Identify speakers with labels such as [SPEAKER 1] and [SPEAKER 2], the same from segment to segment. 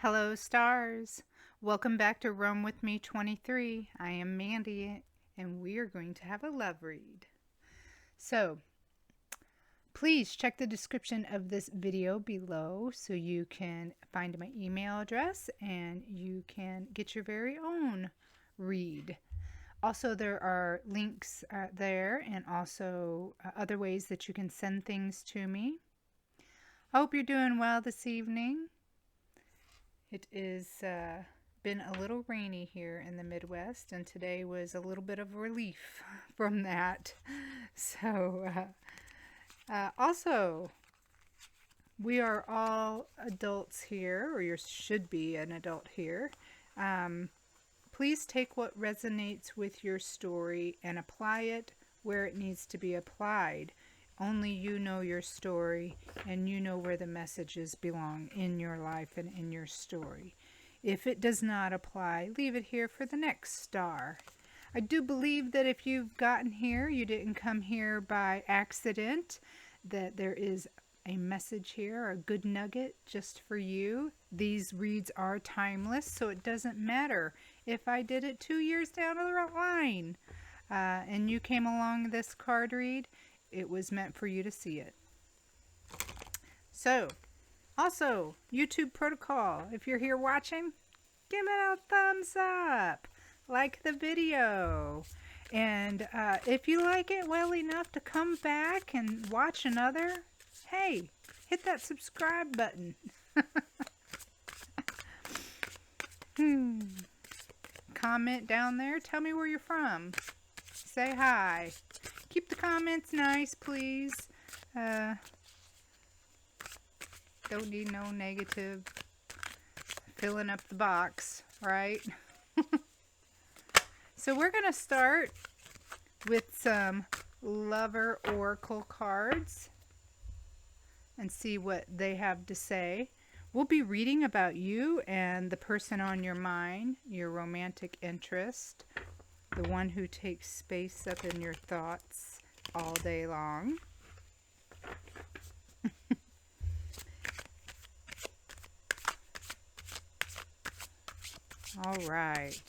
[SPEAKER 1] Hello, stars. Welcome back to Roam With Me 23. I am Mandy, and we are going to have a love read. So, please check the description of this video below so you can find my email address and you can get your very own read. Also, there are links there and also other ways that you can send things to me. I hope you're doing well this evening. It is been a little rainy here in the Midwest, and today was a little bit of relief from that. So, also, we are all adults here, or you should be an adult here. Please take what resonates with your story and apply it where it needs to be applied. Only you know your story, and you know where the messages belong in your life and in your story. If it does not apply, leave it here for the next star. I do believe that if you've gotten here, you didn't come here by accident, that there is a message here, a good nugget just for you. These reads are timeless, so it doesn't matter if I did it 2 years down the line and you came along this card read. It was meant for you to see it. So, also, YouTube protocol. If you're here watching, give it a thumbs up. Like the video. And if you like it well enough to come back and watch another, hey, hit that subscribe button. Comment down there. Tell me where you're from. Say hi. Keep the comments nice, please. Don't need no negative filling up the box, right? So we're going to start with some Lover Oracle cards and see what they have to say. We'll be reading about you and the person on your mind, your romantic interest, the one who takes space up in your thoughts all day long. All right.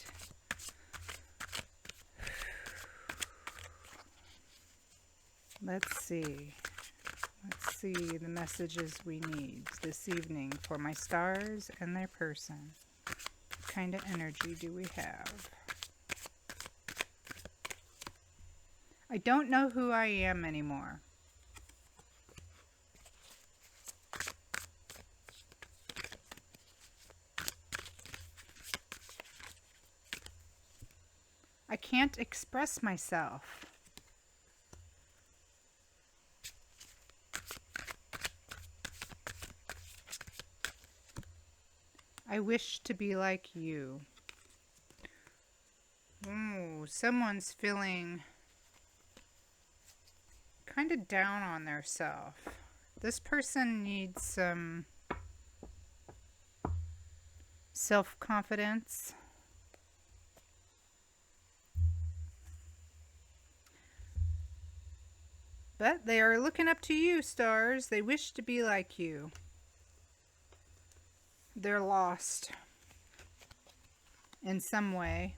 [SPEAKER 1] Let's see. Let's see the messages we need this evening for my stars and their person. What kind of energy do we have? I don't know who I am anymore. I can't express myself. I wish to be like you. Ooh, someone's feeling kind of down on their self. This person needs some self-confidence. But they are looking up to you, stars. They wish to be like you. They're lost in some way.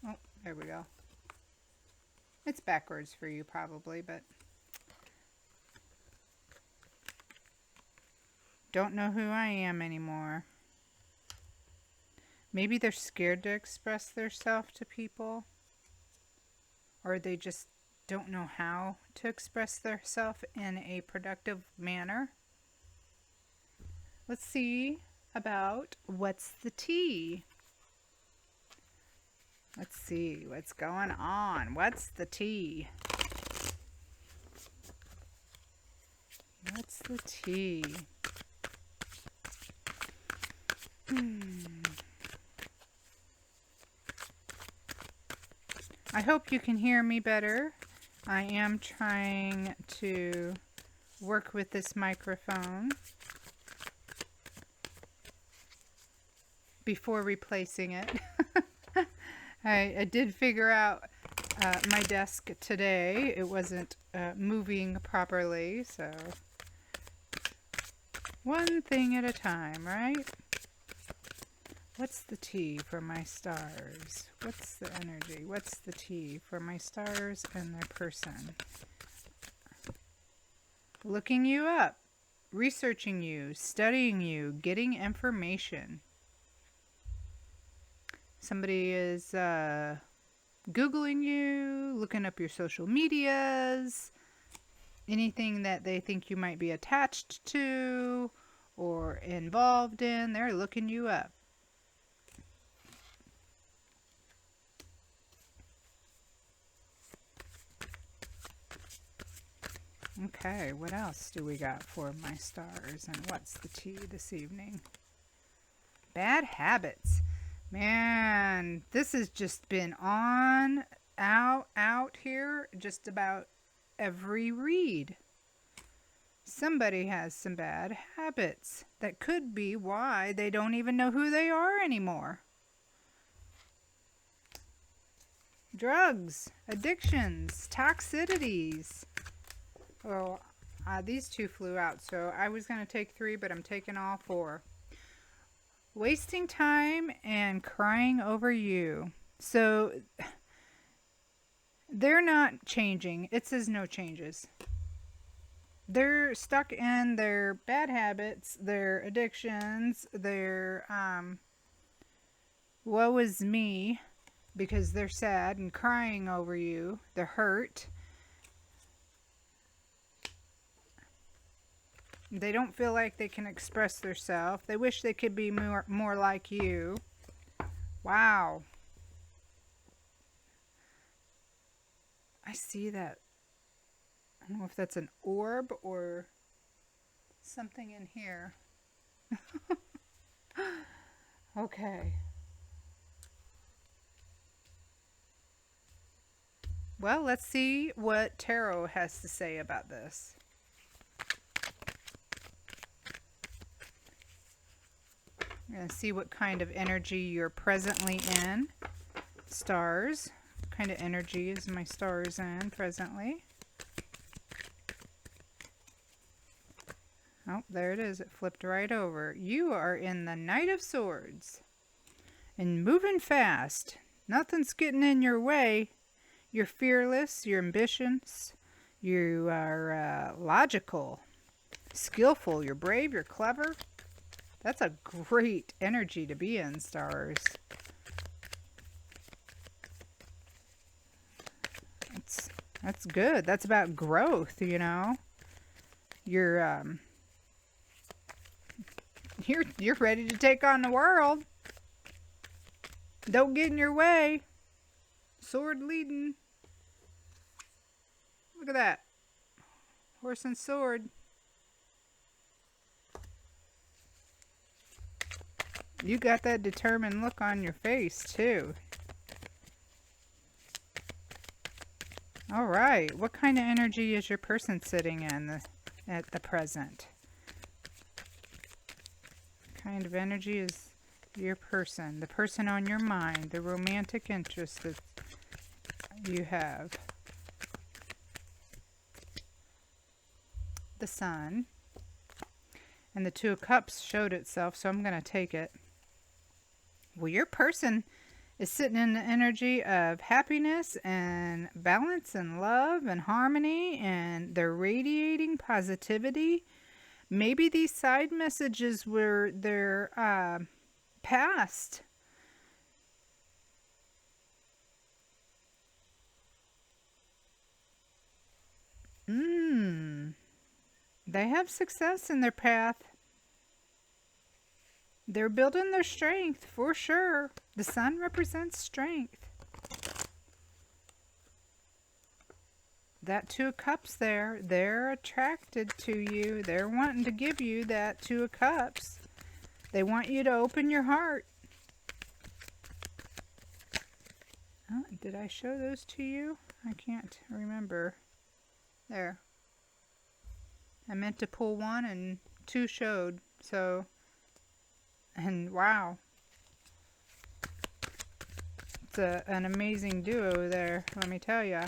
[SPEAKER 1] Oh, there we go. It's backwards for you probably, but don't know who I am anymore. Maybe they're scared to express themselves to people, or they just don't know how to express themselves in a productive manner. Let's see about what's the tea. Let's see what's going on. What's the tea? What's the tea? I hope you can hear me better. I am trying to work with this microphone before replacing it. I did figure out my desk today. It wasn't moving properly, so One thing at a time, right? What's the T for my stars? What's the energy? What's the T for my stars and their person? Looking you up, researching you, studying you, getting information. Somebody is Googling you, looking up your social medias, anything that they think you might be attached to or involved in, they're looking you up. Okay, what else do we got for my stars? And what's the T this evening? Bad habits. Man, this has just been on, out here, just about every read. Somebody has some bad habits. That could be why they don't even know who they are anymore. Drugs, addictions, toxicities. Well, these two flew out, so I was going to take 3, but I'm taking all 4. Wasting time and crying over you. So they're not changing. It says no changes. They're stuck in their bad habits, their addictions, their woe is me, because they're sad and crying over you. They're hurt. They don't feel like they can express themselves. They wish they could be more like you. Wow. I see that. I don't know if that's an orb or something in here. Okay. Well, let's see what Tarot has to say about this. I'm going to see what kind of energy you're presently in. Stars. What kind of energy is my stars in presently? Oh, there it is. It flipped right over. You are in the Knight of Swords. And moving fast. Nothing's getting in your way. You're fearless. You're ambitious. You are logical. Skillful. You're brave. You're clever. That's a great energy to be in, stars. That's good. That's about growth, you know. You're ready to take on the world. Don't get in your way. Sword leading. Look at that. Horse and sword. You got that determined look on your face, too. All right. What kind of energy is your person sitting in at the present? What kind of energy is your person? The person on your mind, the romantic interest that you have. The Sun. And the Two of Cups showed itself, so I'm going to take it. Well, your person is sitting in the energy of happiness and balance and love and harmony, and they're radiating positivity. Maybe these side messages were their past. They have success in their path. They're building their strength, for sure. The Sun represents strength. That Two of Cups there, they're attracted to you. They're wanting to give you that Two of Cups. They want you to open your heart. Oh, did I show those to you? I can't remember. There. I meant to pull 1 and 2 showed, so... And wow, it's an amazing duo there, let me tell you.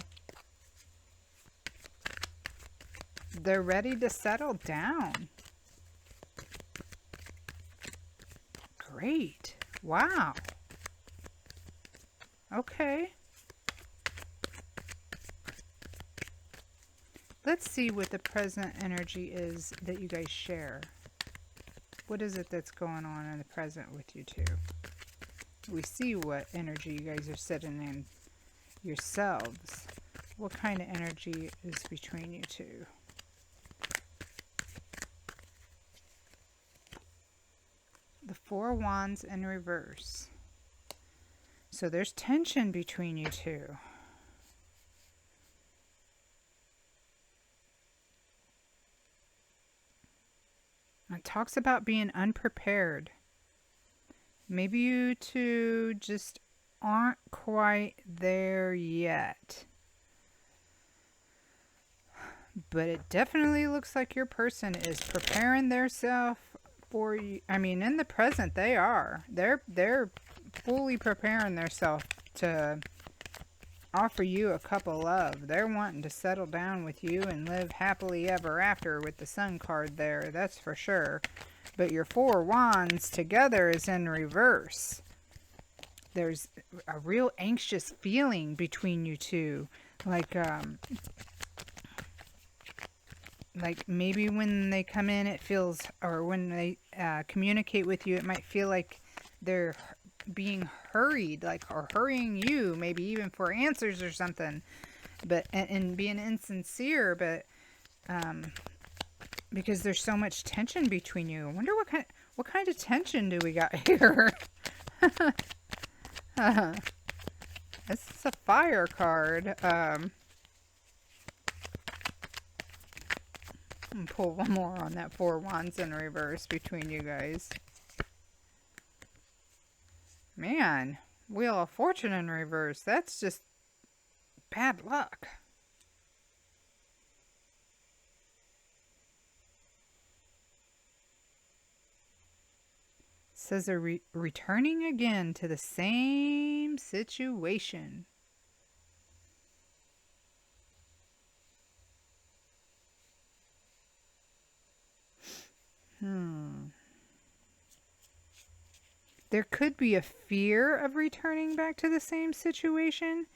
[SPEAKER 1] They're ready to settle down. great. Wow. Okay. Let's see what the present energy is that you guys share. What is it that's going on in the present with you two? We see what energy you guys are sitting in yourselves. What kind of energy is between you two? The Four of Wands in reverse. So there's tension between you two. It talks about being unprepared. Maybe you two just aren't quite there yet. But it definitely looks like your person is preparing themselves for you. I mean, in the present, they are. They're fully preparing themselves to offer you a cup of love. They're wanting to settle down with you and live happily ever after with the Sun card there. That's for sure. But your Four of Wands together is in reverse. There's a real anxious feeling between you two. Like maybe when they come in, it feels, or when they communicate with you, it might feel like they're being hurried, like, or hurrying you, maybe even for answers or something, but and being insincere, but because there's so much tension between you. I wonder what kind of tension do we got here? This is a fire card. I'm gonna pull one more on that Four of Wands in reverse between you guys. Man, Wheel of Fortune in reverse. That's just bad luck. It says they're returning again to the same situation. There could be a fear of returning back to the same situation.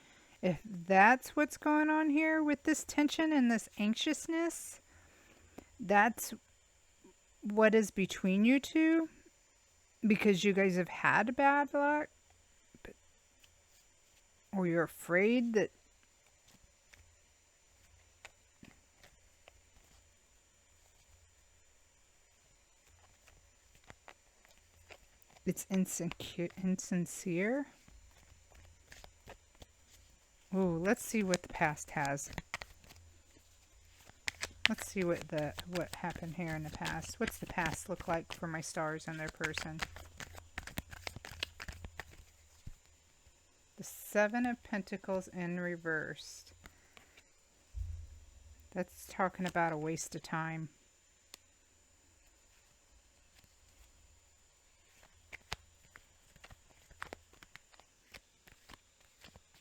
[SPEAKER 1] If that's what's going on here with this tension and this anxiousness, that's what is between you two. Because you guys have had bad luck. Or you're afraid that it's insincere. Ooh, let's see what the past has. Let's see what happened here in the past. What's the past look like for my stars and their person? The Seven of Pentacles in reversed. That's talking about a waste of time.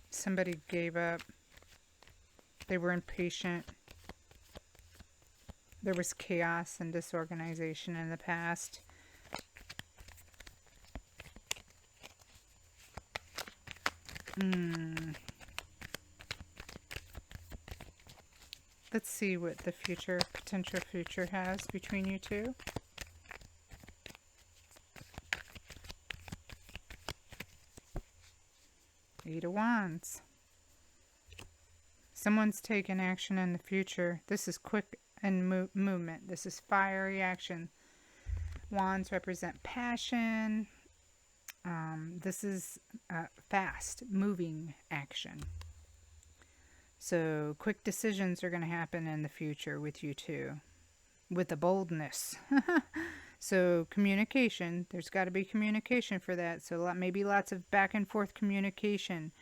[SPEAKER 1] Somebody gave up. They were impatient. There was chaos and disorganization in the past. Let's see what the potential future has between you two. Eight of Wands. Someone's taking action in the future. This is quick and movement. This is fiery action. Wands represent passion. This is fast moving action. So quick decisions are going to happen in the future with you two. With a boldness. So communication. There's got to be communication for that. So maybe lots of back and forth communication.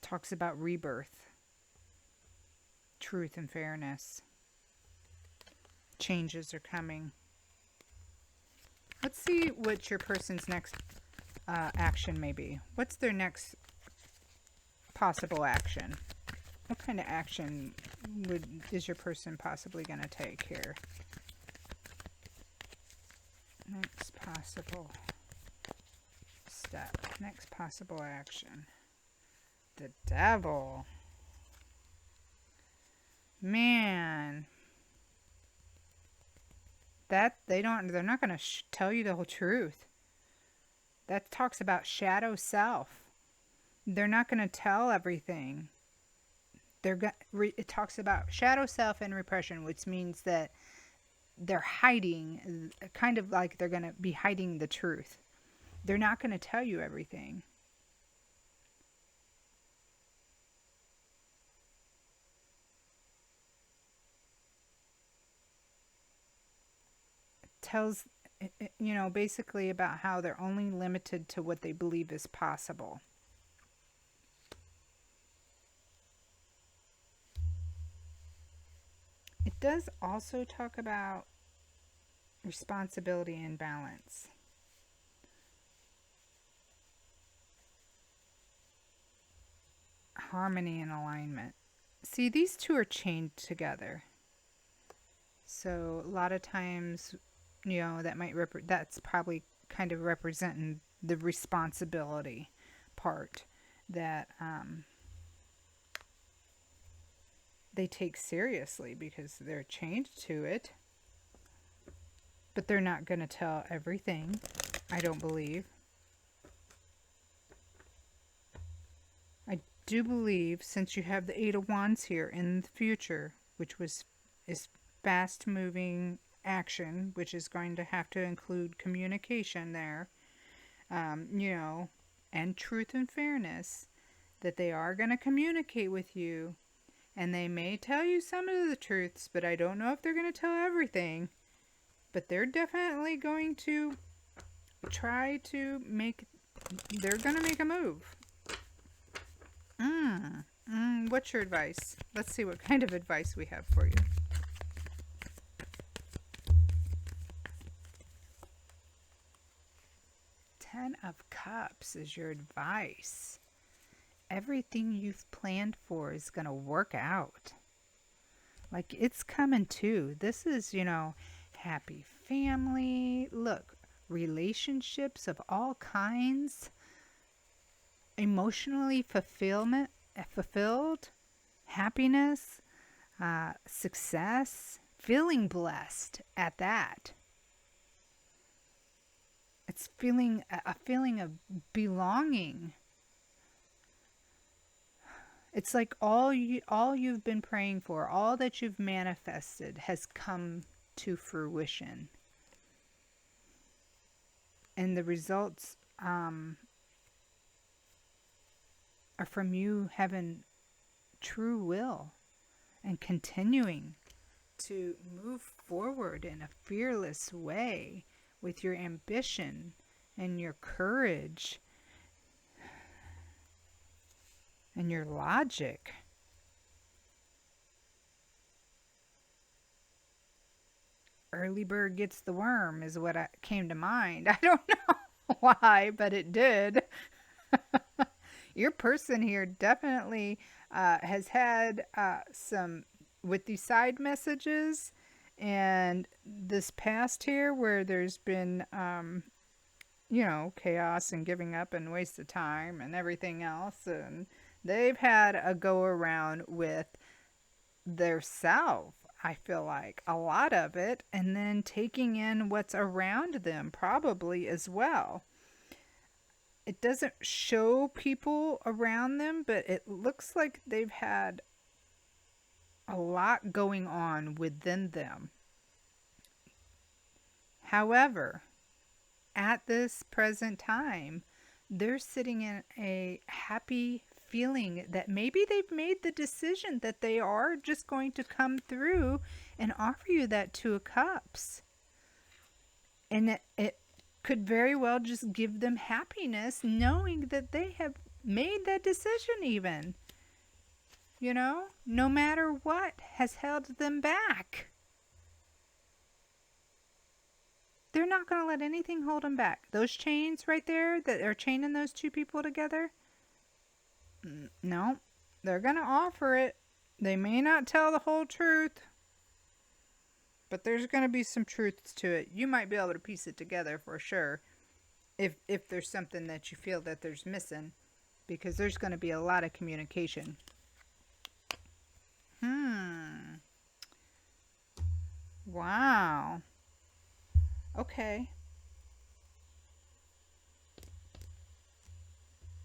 [SPEAKER 1] Talks about rebirth. Truth and fairness. Changes are coming. Let's see what your person's next action may be. What's their next possible action? What kind of action is your person possibly going to take here? Next possible step. Next possible action. The devil. Man. They're not going to tell you the whole truth. That talks about shadow self. They're not going to tell everything. It talks about shadow self and repression, which means that they're hiding, kind of like they're going to be hiding the truth. They're not going to tell you everything. It tells, basically about how they're only limited to what they believe is possible. It does also talk about responsibility and balance. Harmony and alignment. See, these two are chained together. So a lot of times, that's probably kind of representing the responsibility part that they take seriously because they're chained to it. But they're not going to tell everything, I don't believe. I do believe, since you have the Eight of Wands here in the future, which is fast-moving action, which is going to have to include communication there, and truth and fairness, that they are going to communicate with you, and they may tell you some of the truths, but I don't know if they're going to tell everything. But they're definitely going to they're going to make a move. What's your advice? Let's see what kind of advice we have for you. Ten of Cups is your advice. Everything you've planned for is going to work out. Like, it's coming too. This is, happy family. Look, relationships of all kinds. Emotionally fulfilled. Happiness. Success. Feeling blessed at that. It's a feeling of belonging. It's like all you've been praying for, all that you've manifested has come to fruition. And the results are from you having true will and continuing to move forward in a fearless way with your ambition and your courage and your logic. Early bird gets the worm is what came to mind. I don't know why, but it did. Your person here definitely has had some with these side messages and this past here where there's been chaos and giving up and waste of time and everything else, and they've had a go around with their self, I feel like, a lot of it, and then taking in what's around them probably as well. It doesn't show people around them, but it looks like they've had a lot going on within them. However, at this present time, they're sitting in a happy feeling that maybe they've made the decision that they are just going to come through and offer you that Two of Cups. And it could very well just give them happiness knowing that they have made that decision even. No matter what has held them back. They're not going to let anything hold them back. Those chains right there that are chaining those two people together, no, They're going to offer it. They may not tell the whole truth, but there's going to be some truths to it. You might be able to piece it together for sure if there's something that you feel that there's missing, because there's going to be a lot of communication. Wow. Okay.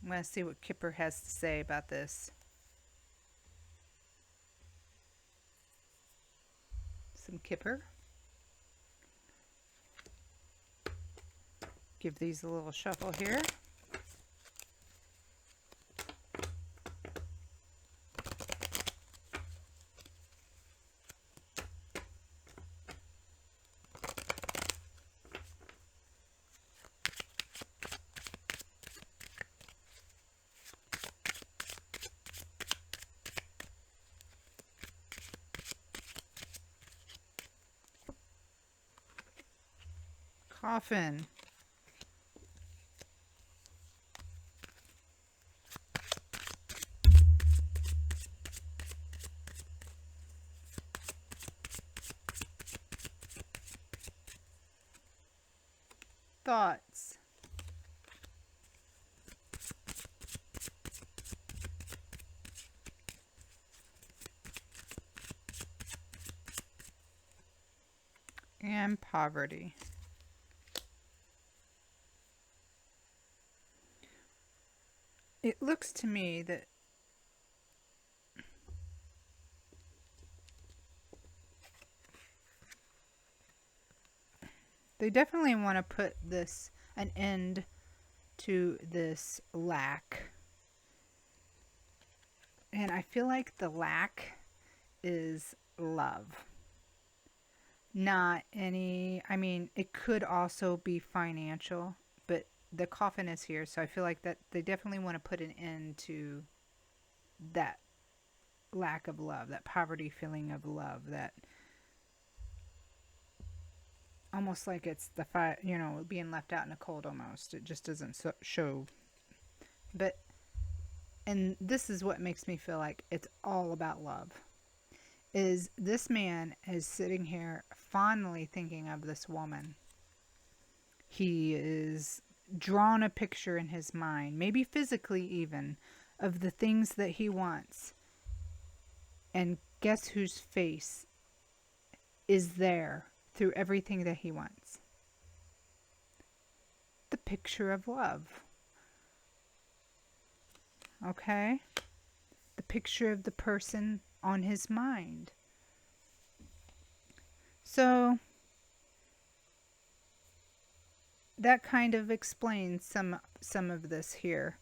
[SPEAKER 1] I'm going to see what Kipper has to say about this. Some Kipper. Give these a little shuffle here. Coffin. Thoughts. And poverty. It looks to me that they definitely want to put an end to this lack. And I feel like the lack is love. Not any, I mean, it could also be financial, but the coffin is here, so I feel like that they definitely want to put an end to that lack of love, that poverty feeling of love, that almost like it's being left out in the cold almost. It just doesn't show. But, and this is what makes me feel like it's all about love. Is this man is sitting here fondly thinking of this woman. He is drawn a picture in his mind, maybe physically even, of the things that he wants. And guess whose face is there through everything that he wants? The picture of love. Okay? The picture of the person on his mind. So that kind of explains some of this here.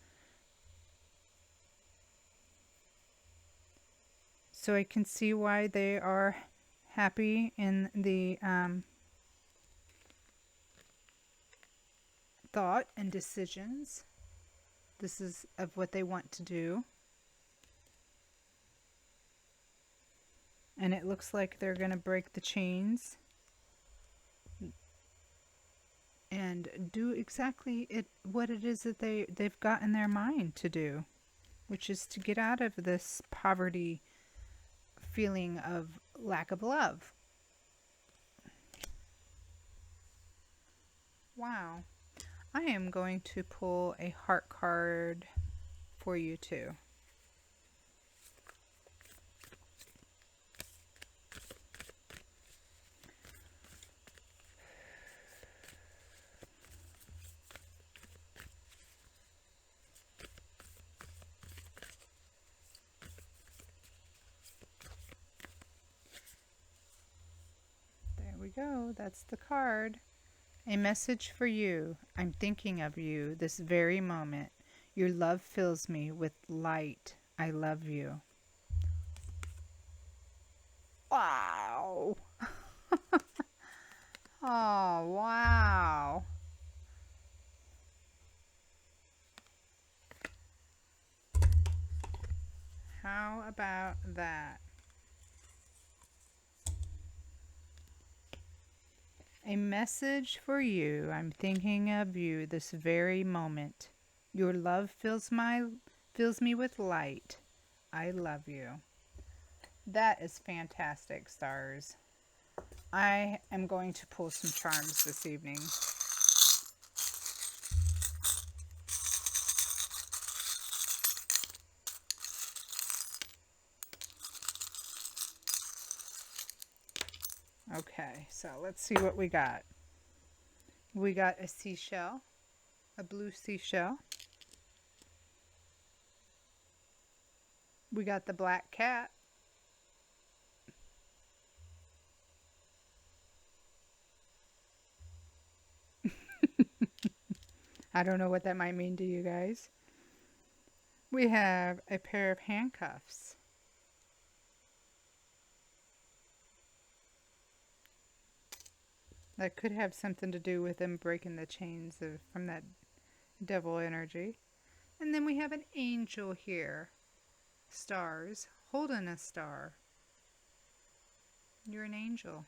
[SPEAKER 1] So I can see why they are happy in the thought and decisions. This is of what they want to do. And it looks like they're going to break the chains and do exactly what it is that they've got in their mind to do, which is to get out of this poverty feeling of lack of love. Wow. I am going to pull a heart card for you too. Go. That's the card. A message for you. I'm thinking of you this very moment. Your love fills me with light. I love you. Wow. Oh, wow. How about that? A message for you. I'm thinking of you this very moment. Your love fills me with light. I love you. That is fantastic, stars. I am going to pull some charms this evening. Okay, so let's see what we got. We got a seashell, a blue seashell. We got the black cat. I don't know what that might mean to you guys. We have a pair of handcuffs. That could have something to do with them breaking the chains from that devil energy. And then we have an angel here. Stars, holding a star. You're an angel.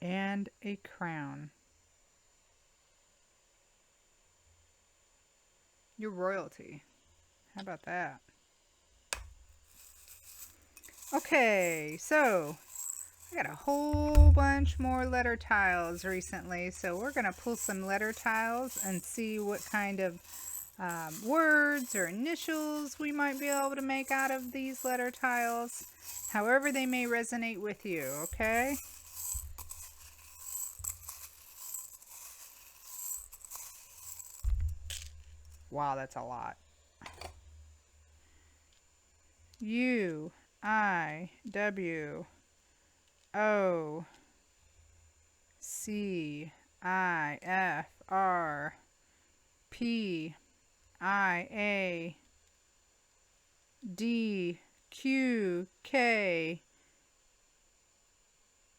[SPEAKER 1] And a crown. You're royalty. How about that? Okay, so I got a whole bunch more letter tiles recently, so we're going to pull some letter tiles and see what kind of words or initials we might be able to make out of these letter tiles, however they may resonate with you, okay? Wow, that's a lot. U, I, W, O, C, I, F, R, P, I, A, D, Q, K,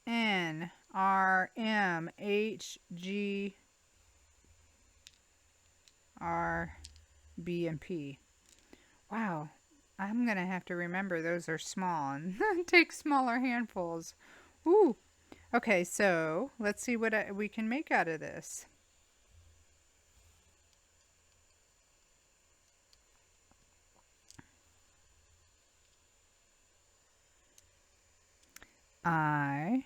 [SPEAKER 1] N, R, M, H, G, R, B, and P. Wow, I'm going to have to remember those are small and take smaller handfuls. Ooh. Okay, so let's see what we can make out of this. I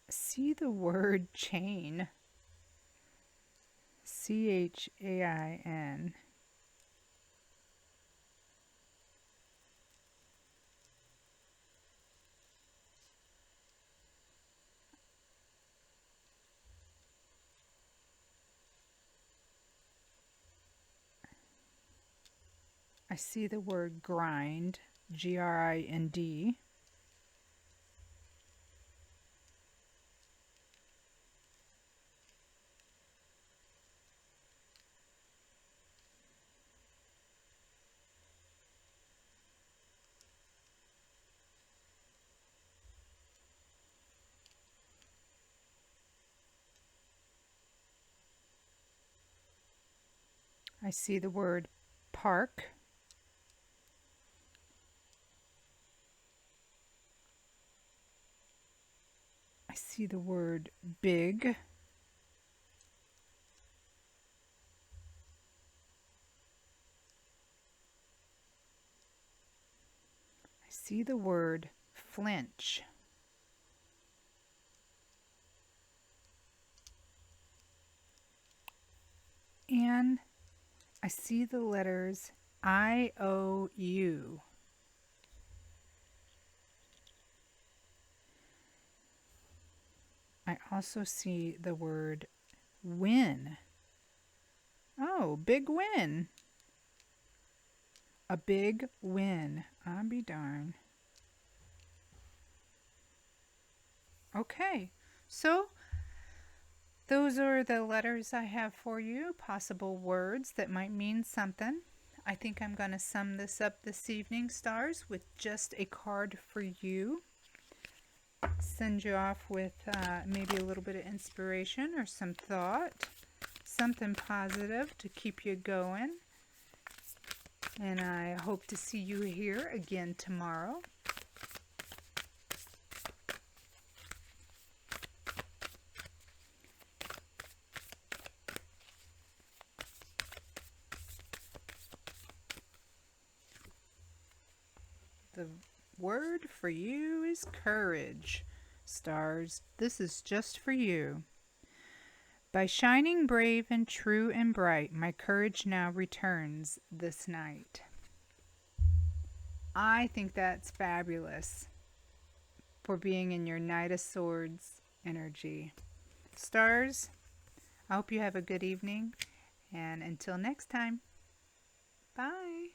[SPEAKER 1] see the word chain. CHAIN. I see the word grind. GRIND. I see the word park. I see the word big. I see the word flinch. And I see the letters IOU. I also see the word win. Oh, big win. A big win. I'll be darned. Okay, so those are the letters I have for you, possible words that might mean something. I think I'm going to sum this up this evening, stars, with just a card for you. Send you off with maybe a little bit of inspiration or some thought, something positive to keep you going. And I hope to see you here again tomorrow. The word for you is courage. Stars, this is just for you. By shining brave and true and bright, my courage now returns this night. I think that's fabulous for being in your Knight of Swords energy. Stars, I hope you have a good evening, and until next time, bye.